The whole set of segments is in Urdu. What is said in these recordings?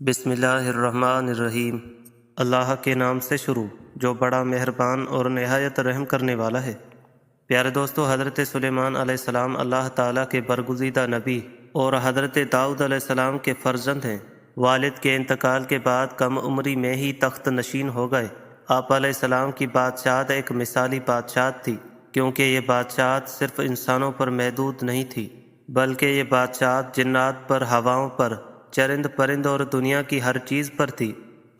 بسم اللہ الرحمن الرحیم۔ اللہ کے نام سے شروع جو بڑا مہربان اور نہایت رحم کرنے والا ہے۔ پیارے دوستو، حضرت سلیمان علیہ السلام اللہ تعالیٰ کے برگزیدہ نبی اور حضرت داؤد علیہ السلام کے فرزند ہیں۔ والد کے انتقال کے بعد کم عمری میں ہی تخت نشین ہو گئے۔ آپ علیہ السلام کی بادشاہت ایک مثالی بادشاہت تھی، کیونکہ یہ بادشاہت صرف انسانوں پر محدود نہیں تھی، بلکہ یہ بادشاہت جنات پر، ہواؤں پر، چرند پرند اور دنیا کی ہر چیز پر تھی۔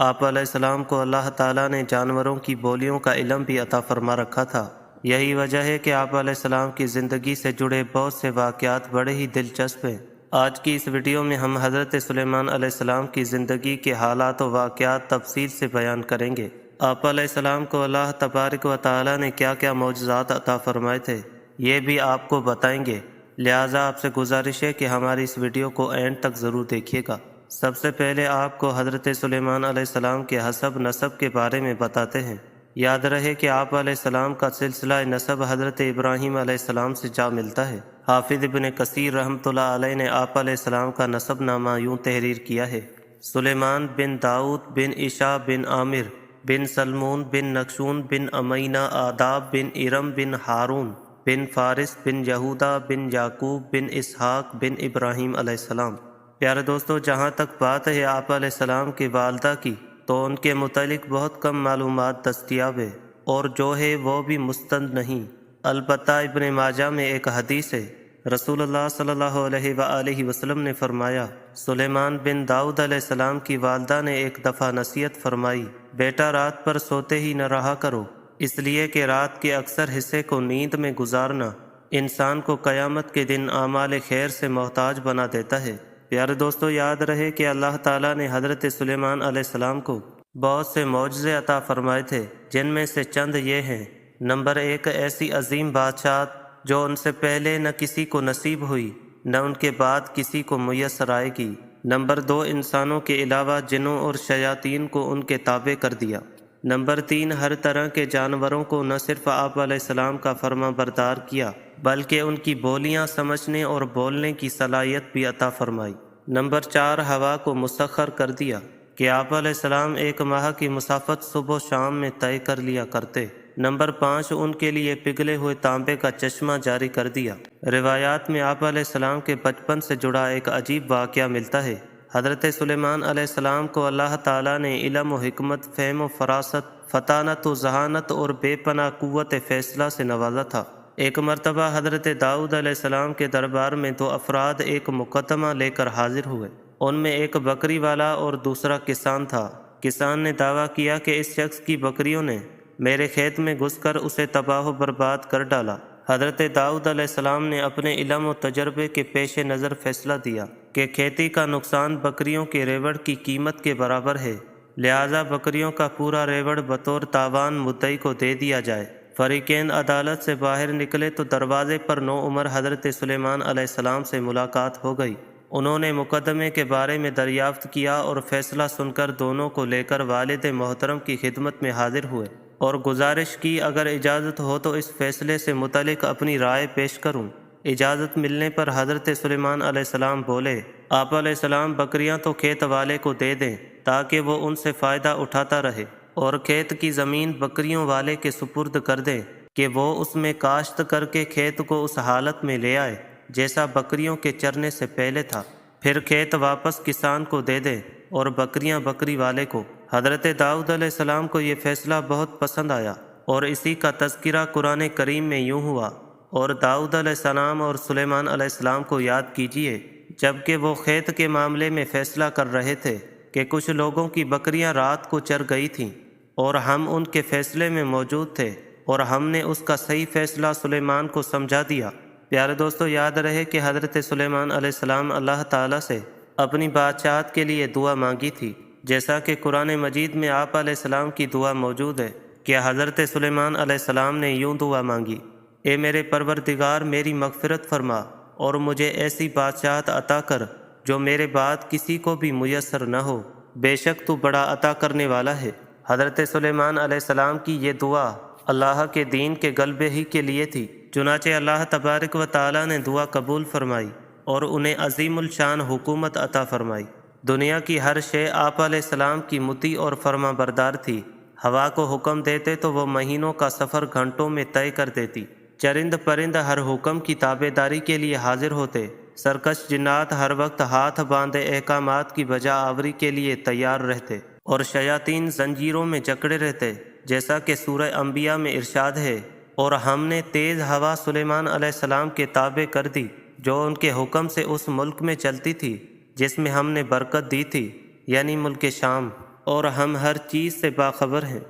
آپ علیہ السلام کو اللہ تعالیٰ نے جانوروں کی بولیوں کا علم بھی عطا فرما رکھا تھا۔ یہی وجہ ہے کہ آپ علیہ السلام کی زندگی سے جڑے بہت سے واقعات بڑے ہی دلچسپ ہیں۔ آج کی اس ویڈیو میں ہم حضرت سلیمان علیہ السلام کی زندگی کے حالات و واقعات تفصیل سے بیان کریں گے۔ آپ علیہ السلام کو اللہ تبارک و تعالیٰ نے کیا کیا معجزات عطا فرمائے تھے، یہ بھی آپ کو بتائیں گے، لہٰذا آپ سے گزارش ہے کہ ہماری اس ویڈیو کو اینڈ تک ضرور دیکھیے گا۔ سب سے پہلے آپ کو حضرت سلیمان علیہ السلام کے حسب نسب کے بارے میں بتاتے ہیں۔ یاد رہے کہ آپ علیہ السلام کا سلسلہ نسب حضرت ابراہیم علیہ السلام سے جا ملتا ہے۔ حافظ ابن کثیر رحمۃ اللہ علیہ نے آپ علیہ السلام کا نسب نامہ یوں تحریر کیا ہے: سلیمان بن داؤد بن عشا بن عامر بن سلمون بن نکشون بن امینہ آداب بن ارم بن ہارون بن فارس بن یہودا بن یعقوب بن اسحاق بن ابراہیم علیہ السلام۔ پیارے دوستو، جہاں تک بات ہے آپ علیہ السلام کی والدہ کی، تو ان کے متعلق بہت کم معلومات دستیاب ہے، اور جو ہے وہ بھی مستند نہیں۔ البتہ ابن ماجہ میں ایک حدیث ہے، رسول اللہ صلی اللہ علیہ وآلہ وسلم نے فرمایا، سلیمان بن داؤد علیہ السلام کی والدہ نے ایک دفعہ نصیحت فرمائی، بیٹا رات پر سوتے ہی نہ رہا کرو، اس لیے کہ رات کے اکثر حصے کو نیند میں گزارنا انسان کو قیامت کے دن اعمال خیر سے محتاج بنا دیتا ہے۔ پیارے دوستو، یاد رہے کہ اللہ تعالیٰ نے حضرت سلیمان علیہ السلام کو بہت سے معجزے عطا فرمائے تھے، جن میں سے چند یہ ہیں: نمبر 1، ایسی عظیم بادشاہت جو ان سے پہلے نہ کسی کو نصیب ہوئی، نہ ان کے بعد کسی کو میسر آئے گی۔ نمبر 2، انسانوں کے علاوہ جنوں اور شیاطین کو ان کے تابع کر دیا۔ نمبر 3، ہر طرح کے جانوروں کو نہ صرف آپ علیہ السلام کا فرما بردار کیا، بلکہ ان کی بولیاں سمجھنے اور بولنے کی صلاحیت بھی عطا فرمائی۔ نمبر 4، ہوا کو مسخر کر دیا کہ آپ علیہ السلام ایک ماہ کی مسافت صبح و شام میں طے کر لیا کرتے۔ نمبر 5، ان کے لیے پگھلے ہوئے تانبے کا چشمہ جاری کر دیا۔ روایات میں آپ علیہ السلام کے بچپن سے جڑا ایک عجیب واقعہ ملتا ہے۔ حضرت سلیمان علیہ السلام کو اللہ تعالیٰ نے علم و حکمت، فہم و فراست، فطانت و ذہانت اور بے پناہ قوت فیصلہ سے نوازا تھا۔ ایک مرتبہ حضرت داؤد علیہ السلام کے دربار میں 2 افراد ایک مقدمہ لے کر حاضر ہوئے۔ ان میں ایک بکری والا اور دوسرا کسان تھا۔ کسان نے دعویٰ کیا کہ اس شخص کی بکریوں نے میرے کھیت میں گھس کر اسے تباہ و برباد کر ڈالا۔ حضرت داؤد علیہ السلام نے اپنے علم و تجربے کے پیش نظر فیصلہ دیا کہ کھیتی کا نقصان بکریوں کے ریوڑ کی قیمت کے برابر ہے، لہٰذا بکریوں کا پورا ریوڑ بطور تاوان مدعی کو دے دیا جائے۔ فریقین عدالت سے باہر نکلے تو دروازے پر نوعمر حضرت سلیمان علیہ السلام سے ملاقات ہو گئی۔ انہوں نے مقدمے کے بارے میں دریافت کیا اور فیصلہ سن کر دونوں کو لے کر والد محترم کی خدمت میں حاضر ہوئے اور گزارش کی، اگر اجازت ہو تو اس فیصلے سے متعلق اپنی رائے پیش کروں۔ اجازت ملنے پر حضرت سلیمان علیہ السلام بولے، آپ علیہ السلام بکریاں تو کھیت والے کو دے دیں تاکہ وہ ان سے فائدہ اٹھاتا رہے، اور کھیت کی زمین بکریوں والے کے سپرد کر دیں کہ وہ اس میں کاشت کر کے کھیت کو اس حالت میں لے آئے جیسا بکریوں کے چرنے سے پہلے تھا، پھر کھیت واپس کسان کو دے دیں اور بکریاں بکری والے کو۔ حضرت داؤد علیہ السلام کو یہ فیصلہ بہت پسند آیا، اور اسی کا تذکرہ قرآن کریم میں یوں ہوا: اور داؤد علیہ السلام اور سلیمان علیہ السلام کو یاد کیجیے جبکہ وہ کھیت کے معاملے میں فیصلہ کر رہے تھے کہ کچھ لوگوں کی بکریاں رات کو چر گئی تھیں، اور ہم ان کے فیصلے میں موجود تھے، اور ہم نے اس کا صحیح فیصلہ سلیمان کو سمجھا دیا۔ پیارے دوستو، یاد رہے کہ حضرت سلیمان علیہ السلام اللہ تعالیٰ سے اپنی بادشاہت کے لیے دعا مانگی تھی، جیسا کہ قرآن مجید میں آپ علیہ السلام کی دعا موجود ہے کہ حضرت سلیمان علیہ السلام نے یوں دعا مانگی: اے میرے پروردگار، میری مغفرت فرما اور مجھے ایسی بادشاہت عطا کر جو میرے بعد کسی کو بھی میسر نہ ہو، بے شک تو بڑا عطا کرنے والا ہے۔ حضرت سلیمان علیہ السلام کی یہ دعا اللہ کے دین کے غلبے ہی کے لیے تھی، چنانچہ اللہ تبارک و تعالیٰ نے دعا قبول فرمائی اور انہیں عظیم الشان حکومت عطا فرمائی۔ دنیا کی ہر شے آپ علیہ السلام کی مطیع اور فرما بردار تھی۔ ہوا کو حکم دیتے تو وہ مہینوں کا سفر گھنٹوں میں طے کر دیتی۔ چرند پرند ہر حکم کی تابع داری کے لیے حاضر ہوتے۔ سرکش جنات ہر وقت ہاتھ باندھے احکامات کی بجا آوری کے لیے تیار رہتے، اور شیاطین زنجیروں میں جکڑے رہتے، جیسا کہ سورہ انبیاء میں ارشاد ہے، اور ہم نے تیز ہوا سلیمان علیہ السلام کے تابع کر دی، جو ان کے حکم سے اس ملک میں چلتی تھی جس میں ہم نے برکت دی تھی، یعنی ملک شام، اور ہم ہر چیز سے باخبر ہیں۔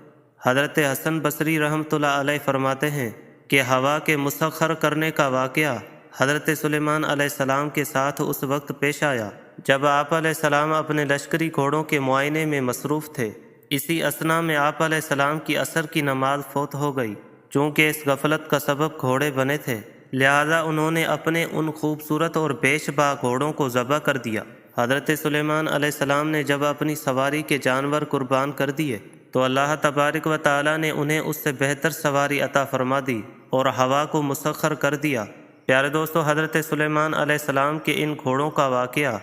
حضرت حسن بصری رحمۃ اللہ علیہ فرماتے ہیں کہ ہوا کے مسخر کرنے کا واقعہ حضرت سلیمان علیہ السلام کے ساتھ اس وقت پیش آیا جب آپ علیہ السلام اپنے لشکری گھوڑوں کے معائنے میں مصروف تھے۔ اسی اثنا میں آپ علیہ السلام کی عصر کی نماز فوت ہو گئی۔ چونکہ اس غفلت کا سبب گھوڑے بنے تھے، لہذا انہوں نے اپنے ان خوبصورت اور بیش با گھوڑوں کو ذبح کر دیا۔ حضرت سلیمان علیہ السلام نے جب اپنی سواری کے جانور قربان کر دیے تو اللہ تبارک و تعالی نے انہیں اس سے بہتر سواری عطا فرما دی اور ہوا کو مسخر کر دیا۔ پیارے دوستو، حضرت سلیمان علیہ السلام کے ان گھوڑوں کا واقعہ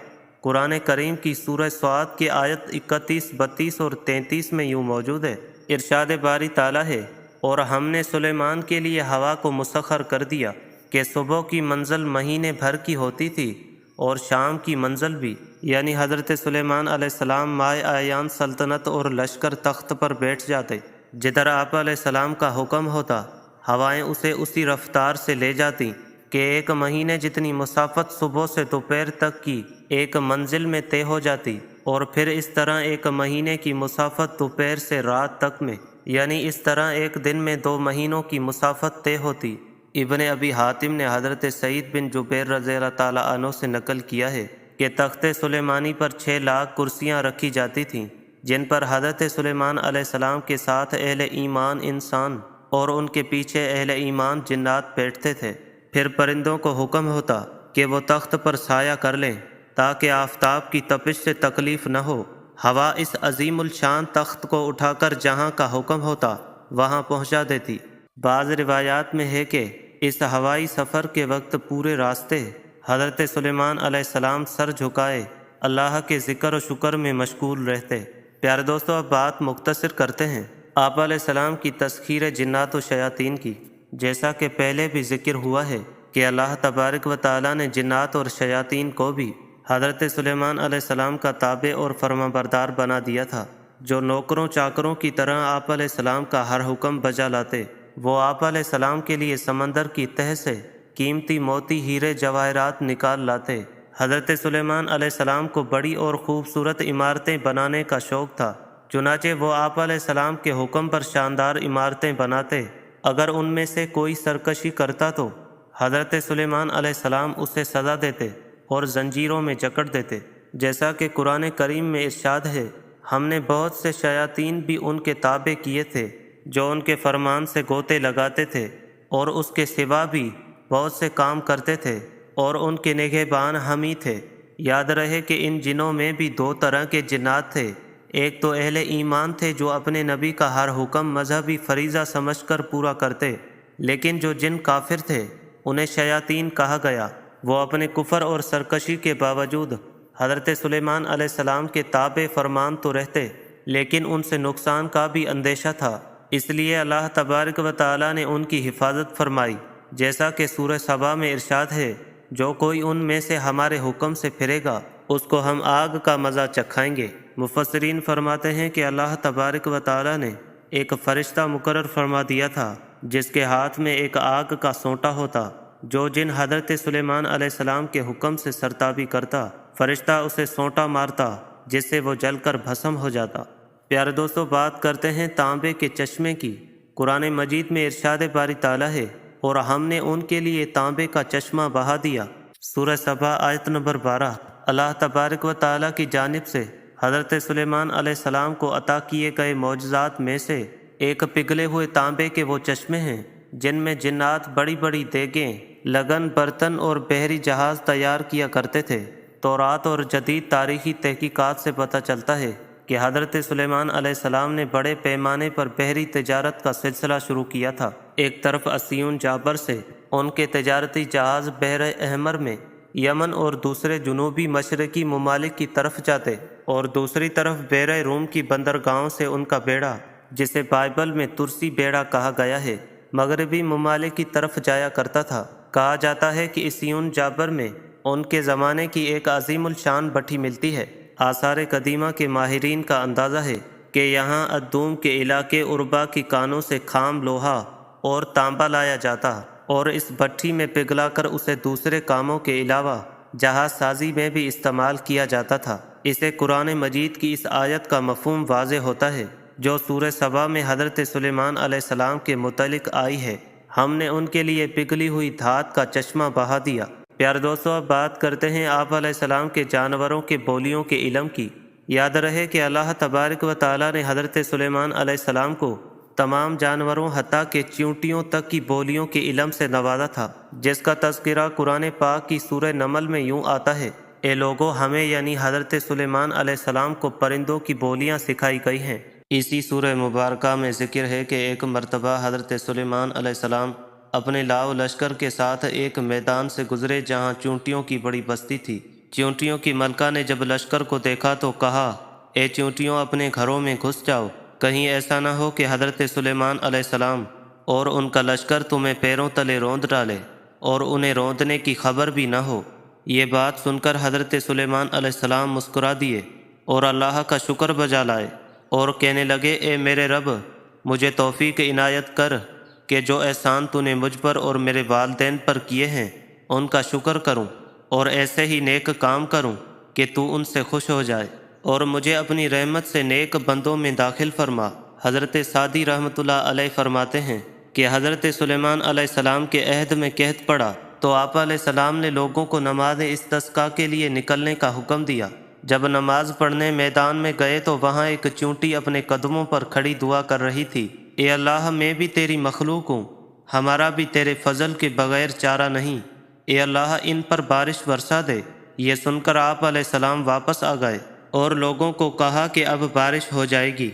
قرآن کریم کی سورہ صاد کی آیت 31، 32 اور 33 میں یوں موجود ہے۔ ارشاد باری تعالیٰ ہے، اور ہم نے سلیمان کے لیے ہوا کو مسخر کر دیا کہ صبح کی منزل مہینے بھر کی ہوتی تھی اور شام کی منزل بھی، یعنی حضرت سلیمان علیہ السلام مائے آیان سلطنت اور لشکر تخت پر بیٹھ جاتے، جدھر آپ علیہ السلام کا حکم ہوتا ہوائیں اسے اسی رفتار سے لے جاتی کہ ایک مہینے جتنی مسافت صبح سے دوپہر تک کی ایک منزل میں طے ہو جاتی، اور پھر اس طرح ایک مہینے کی مسافت دوپہر سے رات تک میں، یعنی اس طرح ایک دن میں 2 مہینوں کی مسافت طے ہوتی۔ ابن ابی حاتم نے حضرت سعید بن جبیر رضی اللہ تعالیٰ عنہ سے نقل کیا ہے کہ تخت سلیمانی پر 6 لاکھ کرسیاں رکھی جاتی تھیں، جن پر حضرت سلیمان علیہ السلام کے ساتھ اہل ایمان انسان اور ان کے پیچھے اہل ایمان جنات بیٹھتے تھے۔ پھر پرندوں کو حکم ہوتا کہ وہ تخت پر سایہ کر لیں تاکہ آفتاب کی تپش سے تکلیف نہ ہو۔ ہوا اس عظیم الشان تخت کو اٹھا کر جہاں کا حکم ہوتا وہاں پہنچا دیتی۔ بعض روایات میں ہے کہ اس ہوائی سفر کے وقت پورے راستے حضرت سلیمان علیہ السلام سر جھکائے اللہ کے ذکر و شکر میں مشغول رہتے۔ پیارے دوستو، اب بات مختصر کرتے ہیں آپ علیہ السلام کی تسخیر جنات و شیاطین کی۔ جیسا کہ پہلے بھی ذکر ہوا ہے کہ اللہ تبارک و تعالیٰ نے جنات اور شیاطین کو بھی حضرت سلیمان علیہ السلام کا تابع اور فرما بردار بنا دیا تھا، جو نوکروں چاکروں کی طرح آپ علیہ السلام کا ہر حکم بجا لاتے۔ وہ آپ علیہ السلام کے لیے سمندر کی تہ سے قیمتی موتی ہیرے جواہرات نکال لاتے۔ حضرت سلیمان علیہ السلام کو بڑی اور خوبصورت عمارتیں بنانے کا شوق تھا، چنانچہ وہ آپ علیہ السلام کے حکم پر شاندار عمارتیں بناتے۔ اگر ان میں سے کوئی سرکشی کرتا تو حضرت سلیمان علیہ السلام اسے سزا دیتے اور زنجیروں میں جکڑ دیتے، جیسا کہ قرآن کریم میں ارشاد ہے، ہم نے بہت سے شیاطین بھی ان کے تابع کیے تھے جو ان کے فرمان سے گوتے لگاتے تھے، اور اس کے سوا بھی بہت سے کام کرتے تھے، اور ان کے نگہبان ہم ہی تھے۔ یاد رہے کہ ان جنوں میں بھی 2 طرح کے جنات تھے، ایک تو اہل ایمان تھے جو اپنے نبی کا ہر حکم مذہبی فریضہ سمجھ کر پورا کرتے، لیکن جو جن کافر تھے انہیں شیاطین کہا گیا۔ وہ اپنے کفر اور سرکشی کے باوجود حضرت سلیمان علیہ السلام کے تابع فرمان تو رہتے، لیکن ان سے نقصان کا بھی اندیشہ تھا، اس لیے اللہ تبارک و تعالیٰ نے ان کی حفاظت فرمائی، جیسا کہ سورہ سبا میں ارشاد ہے، جو کوئی ان میں سے ہمارے حکم سے پھرے گا اس کو ہم آگ کا مزہ چکھائیں گے۔ مفسرین فرماتے ہیں کہ اللہ تبارک و تعالیٰ نے ایک فرشتہ مقرر فرما دیا تھا جس کے ہاتھ میں ایک آگ کا سونٹا ہوتا، جو جن حضرت سلیمان علیہ السلام کے حکم سے سرتابی کرتا، فرشتہ اسے سونٹا مارتا جس سے وہ جل کر بھسم ہو جاتا۔ پیارے دوستو، بات کرتے ہیں تانبے کے چشمے کی۔ قرآن مجید میں ارشاد باری تعالیٰ ہے، اور ہم نے ان کے لیے تانبے کا چشمہ بہا دیا۔ سورہ سبا آیت نمبر 12۔ اللہ تبارک و تعالیٰ کی جانب سے حضرت سلیمان علیہ السلام کو عطا کیے گئے معجزات میں سے ایک پگھلے ہوئے تانبے کے وہ چشمے ہیں جن میں جنات بڑی بڑی دیگیں، لگن برتن اور بحری جہاز تیار کیا کرتے تھے۔ تورات اور جدید تاریخی تحقیقات سے پتہ چلتا ہے کہ حضرت سلیمان علیہ السلام نے بڑے پیمانے پر بحری تجارت کا سلسلہ شروع کیا تھا۔ ایک طرف اسیون جابر سے ان کے تجارتی جہاز بحر احمر میں یمن اور دوسرے جنوبی مشرقی ممالک کی طرف جاتے، اور دوسری طرف بیرہ روم کی بندرگاہوں سے ان کا بیڑا، جسے بائبل میں ترسی بیڑا کہا گیا ہے، مغربی ممالک کی طرف جایا کرتا تھا۔ کہا جاتا ہے کہ اسیون جابر میں ان کے زمانے کی ایک عظیم الشان بھٹی ملتی ہے۔ آثار قدیمہ کے ماہرین کا اندازہ ہے کہ یہاں ادوم کے علاقے اربا کی کانوں سے خام لوہا اور تانبا لایا جاتا اور اس بھٹی میں پگھلا کر اسے دوسرے کاموں کے علاوہ جہاز سازی میں بھی استعمال کیا جاتا تھا۔ اسے قرآن مجید کی اس آیت کا مفہوم واضح ہوتا ہے جو سورہ سبا میں حضرت سلیمان علیہ السلام کے متعلق آئی ہے، ہم نے ان کے لیے پگھلی ہوئی دھات کا چشمہ بہا دیا۔ پیارے دوستو، اب بات کرتے ہیں آپ علیہ السلام کے جانوروں کے بولیوں کے علم کی۔ یاد رہے کہ اللہ تبارک و تعالیٰ نے حضرت سلیمان علیہ السلام کو تمام جانوروں حتیٰ کہ چیونٹیوں تک کی بولیوں کے علم سے نوازا تھا، جس کا تذکرہ قرآن پاک کی سورہ نمل میں یوں آتا ہے: اے لوگو، ہمیں یعنی حضرت سلیمان علیہ السلام کو پرندوں کی بولیاں سکھائی گئی ہیں۔ اسی سورہ مبارکہ میں ذکر ہے کہ ایک مرتبہ حضرت سلیمان علیہ السلام اپنے لاؤ لشکر کے ساتھ ایک میدان سے گزرے جہاں چیونٹیوں کی بڑی بستی تھی۔ چیونٹیوں کی ملکہ نے جب لشکر کو دیکھا تو کہا: اے چیونٹیوں، اپنے گھروں میں گھس جاؤ، کہیں ایسا نہ ہو کہ حضرت سلیمان علیہ السلام اور ان کا لشکر تمہیں پیروں تلے روند ڈالے اور انہیں روندنے کی خبر بھی نہ ہو۔ یہ بات سن کر حضرت سلیمان علیہ السلام مسکرا دیے اور اللہ کا شکر بجا لائے اور کہنے لگے: اے میرے رب، مجھے توفیق عنایت کر کہ جو احسان تو نے مجھ پر اور میرے والدین پر کیے ہیں ان کا شکر کروں، اور ایسے ہی نیک کام کروں کہ تو ان سے خوش ہو جائے، اور مجھے اپنی رحمت سے نیک بندوں میں داخل فرما۔ حضرت سعدی رحمۃ اللہ علیہ فرماتے ہیں کہ حضرت سلیمان علیہ السلام کے عہد میں قحط پڑا تو آپ علیہ السلام نے لوگوں کو نماز استسقاء کے لیے نکلنے کا حکم دیا۔ جب نماز پڑھنے میدان میں گئے تو وہاں ایک چیونٹی اپنے قدموں پر کھڑی دعا کر رہی تھی: اے اللہ، میں بھی تیری مخلوق ہوں، ہمارا بھی تیرے فضل کے بغیر چارہ نہیں، اے اللہ ان پر بارش برسا دے۔ یہ سن کر آپ علیہ السلام واپس آ گئے اور لوگوں کو کہا کہ اب بارش ہو جائے گی۔